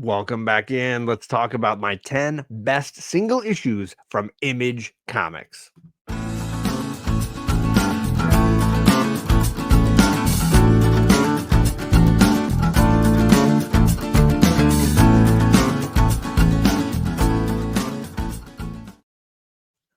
Welcome back in. Let's talk about my 10 best single issues from Image Comics.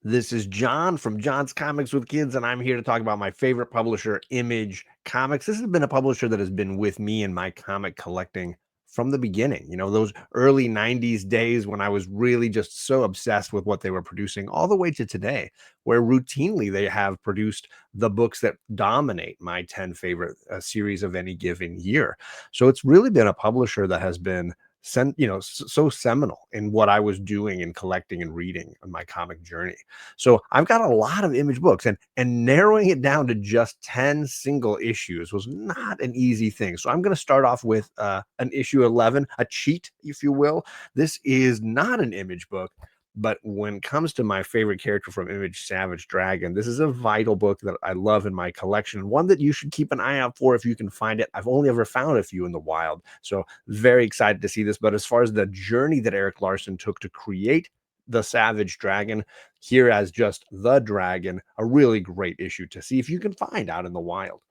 This is John from John's Comics with Kids, and I'm here to talk about my favorite publisher, Image Comics. This has been a publisher that has been with me in my comic collecting from the beginning. Those early 90s days when I was really just so obsessed with what they were producing, all the way to today, where routinely they have produced the books that dominate my 10 favorite series of any given year. So it's really been a publisher that has been so seminal in what I was doing and collecting and reading on my comic journey. So I've got a lot of Image books, and narrowing it down to just 10 single issues was not an easy thing. So I'm going to start off with an issue 11, a cheat, if you will. This is not an Image book, but when it comes to my favorite character from Image, Savage Dragon, this is a vital book that I love in my collection, one that you should keep an eye out for if you can find it. I've only ever found a few in the wild, so very excited to see this. But as far as the journey that Eric Larson took to create the Savage Dragon here as just the dragon, a really great issue to see if you can find out in the wild.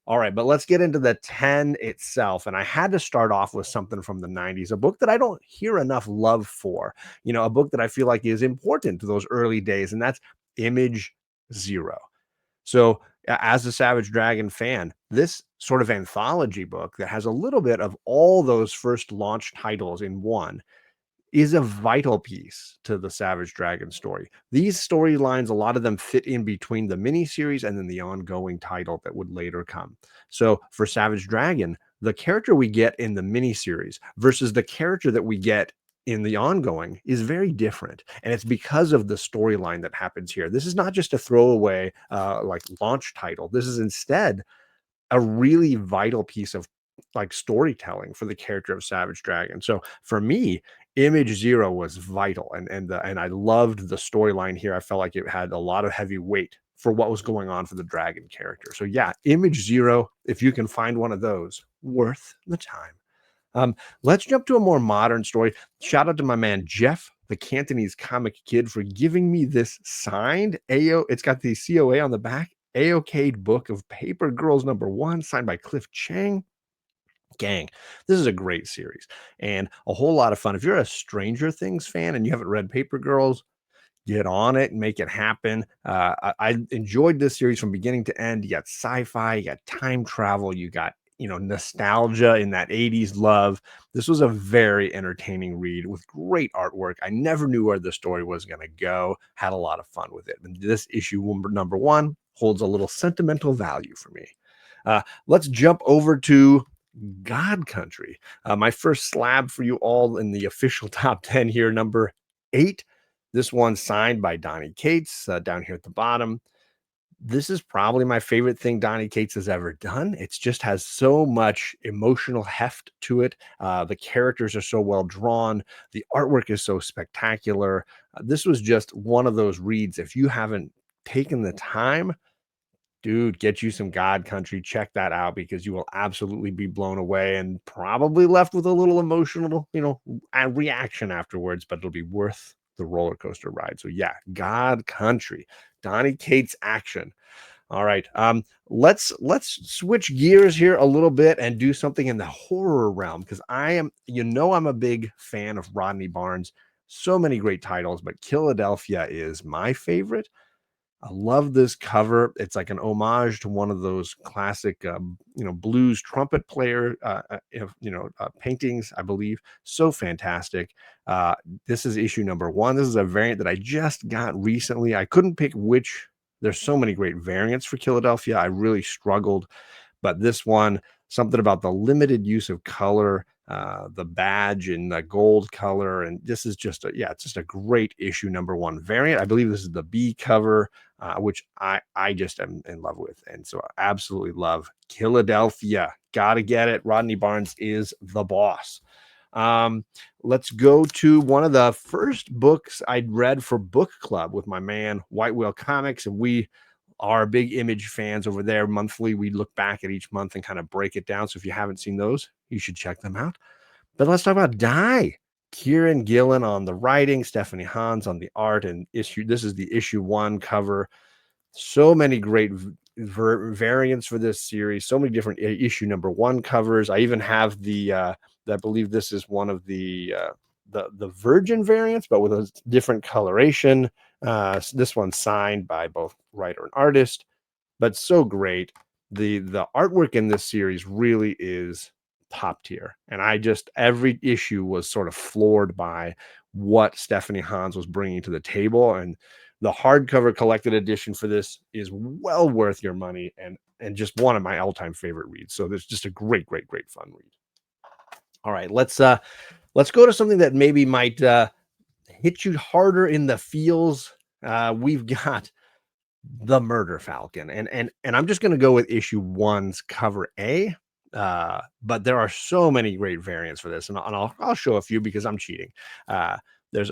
All right, but let's get into the 10 itself. And I had to start off with something from the 90s, a book that I don't hear enough love for, a book that I feel like is important to those early days, and that's Image Zero. So, as a Savage Dragon fan, this sort of anthology book that has a little bit of all those first launch titles in one is a vital piece to the Savage Dragon story. These storylines, a lot of them fit in between the miniseries and then the ongoing title that would later come. So for Savage Dragon, the character we get in the miniseries versus the character that we get in the ongoing is very different. And it's because of the storyline that happens here. This is not just a throwaway like launch title. This is instead a really vital piece of like storytelling for the character of Savage Dragon. So for me, Image Zero was vital, and I loved the storyline here. I felt like it had a lot of heavy weight for what was going on for the dragon character. So yeah, Image Zero, if you can find one of those, worth the time. Let's jump to a more modern story. Shout out to my man Jeff, the Cantonese comic kid, for giving me this signed AO. It's got the COA on the back. AOK'd book of Paper Girls #1, signed by Cliff Chang. Gang, this is a great series and a whole lot of fun. If you're a Stranger Things fan and you haven't read Paper Girls, get on it and make it happen. I enjoyed this series from beginning to end. You got sci-fi, you got time travel, you got nostalgia in that 80s love. This was a very entertaining read with great artwork. I never knew where the story was going to go. Had a lot of fun with it. And this issue #1 holds a little sentimental value for me. Let's jump over to God Country. My first slab for you all in the official top 10 here, number 8. This one signed by Donny Cates down here at the bottom. This is probably my favorite thing Donny Cates has ever done. It just has so much emotional heft to it. The characters are so well drawn. The artwork is so spectacular. This was just one of those reads. If you haven't taken the time, dude, get you some God Country. Check that out because you will absolutely be blown away and probably left with a little emotional, reaction afterwards, but it'll be worth the roller coaster ride. So yeah, God Country, Donny Cates action. All right. Let's switch gears here a little bit and do something in the horror realm because I'm a big fan of Rodney Barnes. So many great titles, but Killadelphia is my favorite. I love this cover. It's like an homage to one of those classic, blues trumpet player, paintings, I believe. So fantastic. This is issue #1. This is a variant that I just got recently. I couldn't pick which. There's so many great variants for Killadelphia. I really struggled, but this one, something about the limited use of color, the badge in the gold color, and this is just it's just a great issue #1 variant. I believe this is the B cover, which I just am in love with, and so I absolutely love Killadelphia. Gotta get it. Rodney Barnes is the boss. Let's go to one of the first books I'd read for book club with my man White Whale Comics, and we are big Image fans over there. Monthly, we look back at each month and kind of break it down. So if you haven't seen those, you should check them out. But let's talk about Die. Kieran Gillen on the writing, Stephanie Hans on the art, and issue. This is the issue one cover. So many great variants for this series. So many different issue number one covers. I even have I believe this is one of the Virgin variants, but with a different coloration. This one's signed by both writer and artist, but so great. The artwork in this series really is top tier. And I just every issue was sort of floored by what Stephanie Hans was bringing to the table. And the hardcover collected edition for this is well worth your money and just one of my all-time favorite reads. So there's just a great fun read. All right, let's go to something that maybe might hit you harder in the feels. We've got the Murder Falcon, and I'm just going to go with issue one's cover A. But there are so many great variants for this, and I'll show a few because I'm cheating. Uh, there's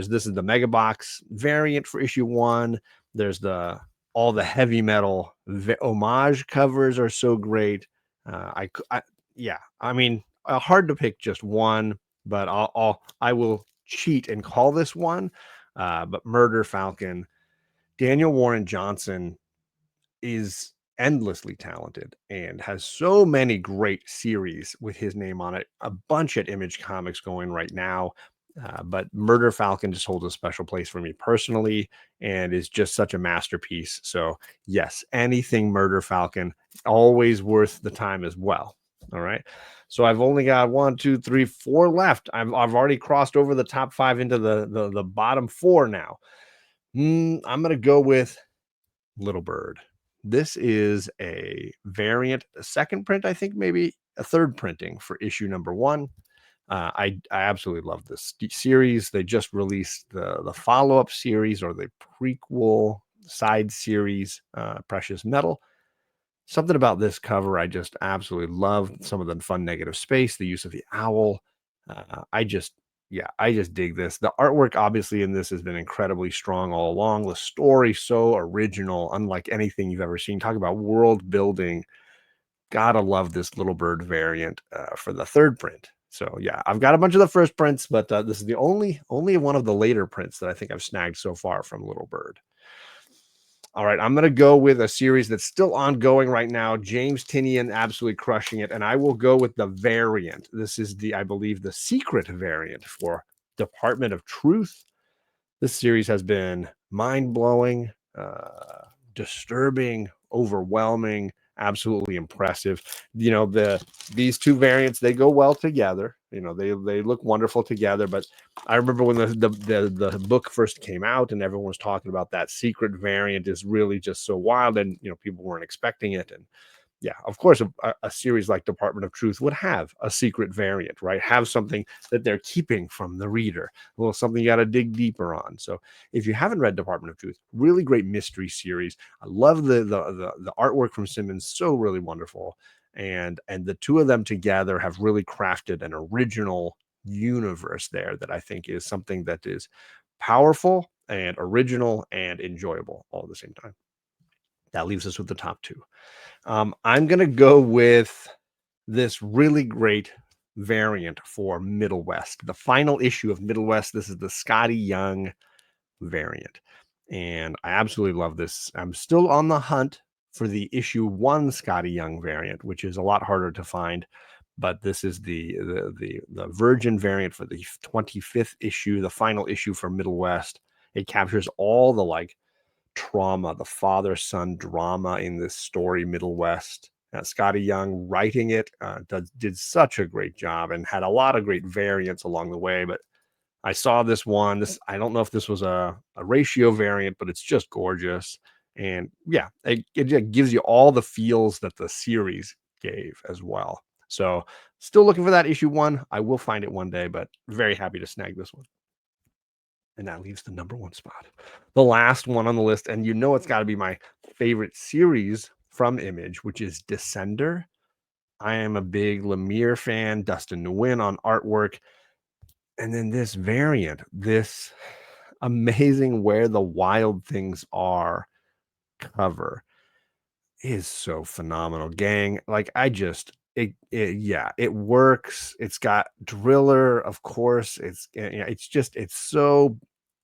this is the Mega Box variant for issue one. There's the all the heavy metal homage covers are so great. I yeah, I mean, hard to pick just one, but I will cheat and call this one. But Murder Falcon, Daniel Warren Johnson is endlessly talented and has so many great series with his name on it. A bunch at Image Comics going right now. But Murder Falcon just holds a special place for me personally and is just such a masterpiece. So, yes, anything Murder Falcon, always worth the time as well. All right. So I've only got 1, 2, 3, 4 left. I've already crossed over the top 5 into the bottom 4 now. I'm gonna go with Little Bird. This is a variant, a second print, I think maybe a third printing for issue number one. I absolutely love this series. They just released the follow up series or the prequel side series, Precious Metal. Something about this cover I just absolutely love. Some of the fun negative space, the use of the owl. I just, yeah, I just dig this. The artwork, obviously, in this has been incredibly strong all along. The story so original, unlike anything you've ever seen. Talk about world building. Gotta love this Little Bird variant for the third print. So yeah, I've got a bunch of the first prints, but this is the only one of the later prints that I think I've snagged so far from Little Bird. All right, I'm going to go with a series that's still ongoing right now. James Tinian absolutely crushing it. And I will go with the variant. This is I believe, the secret variant for Department of Truth. This series has been mind-blowing, disturbing, overwhelming, absolutely impressive. These two variants, they go well together. They look wonderful together. But I remember when the book first came out and everyone was talking about that secret variant is really just so wild, and people weren't expecting it. And yeah, of course, a series like Department of Truth would have a secret variant, right? Have something that they're keeping from the reader, well, something you got to dig deeper on. So, if you haven't read Department of Truth, really great mystery series. I love the artwork from Simmons, so really wonderful, and the two of them together have really crafted an original universe there that I think is something that is powerful and original and enjoyable all at the same time. That leaves us with the top two. I'm going to go with this really great variant for Middle West, the final issue of Middle West. This is the Scotty Young variant. And I absolutely love this. I'm still on the hunt for the issue one Scotty Young variant, which is a lot harder to find. But this is the Virgin variant for the 25th issue, the final issue for Middle West. It captures all the trauma, the father-son drama in this story, Middle West. Scotty Young writing it did such a great job and had a lot of great variants along the way. But I saw this one. I don't know if this was a ratio variant, but it's just gorgeous. And yeah, it gives you all the feels that the series gave as well. So still looking for that issue one. I will find it one day, but very happy to snag this one. And that leaves the number one spot. The last one on the list, and it's got to be my favorite series from Image, which is Descender. I am a big Lemire fan, Dustin Nguyen on artwork. And then this variant, this amazing Where the Wild Things Are cover is so phenomenal, gang. Yeah, it works. It's got Driller, of course. Yeah, it's just it's so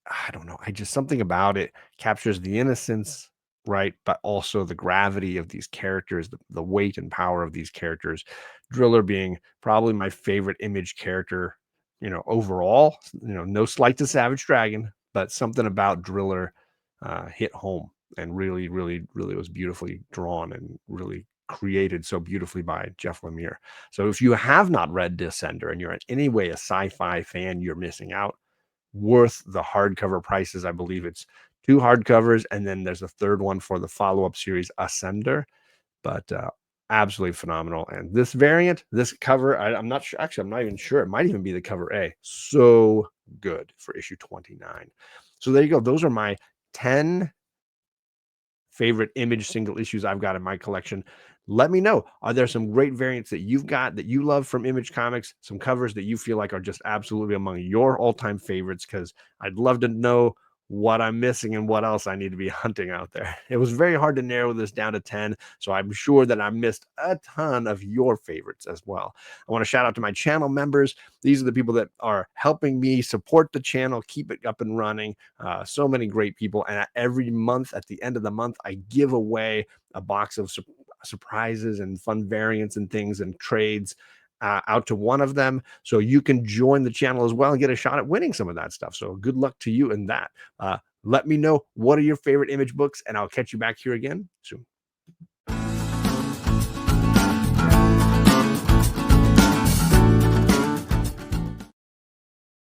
I don't know. I just something about it captures the innocence, right? But also the gravity of these characters, the weight and power of these characters. Driller being probably my favorite Image character, overall. No slight to Savage Dragon, but something about Driller hit home and really, really, really was beautifully drawn and really created so beautifully by Jeff Lemire. So if you have not read Descender and you're in any way a sci-fi fan, you're missing out. Worth the hardcover prices. I believe it's two hardcovers, and then there's a third one for the follow-up series, Ascender. But absolutely phenomenal. And this variant, this cover, I'm not sure. Actually, I'm not even sure. It might even be the cover A. So good for issue 29. So there you go. Those are my 10 favorite Image single issues I've got in my collection. Let me know. Are there some great variants that you've got that you love from Image Comics? Some covers that you feel like are just absolutely among your all-time favorites? Because I'd love to know what I'm missing and what else I need to be hunting out there. It was very hard to narrow this down to 10, so I'm sure that I missed a ton of your favorites as well. I want to shout out to my channel members. These are the people that are helping me support the channel, keep it up and running. So many great people. And every month, at the end of the month, I give away a box of surprises and fun variants and things and trades out to one of them. So you can join the channel as well and get a shot at winning some of that stuff. So good luck to you in that. Let me know what are your favorite Image books, and I'll catch you back here again soon.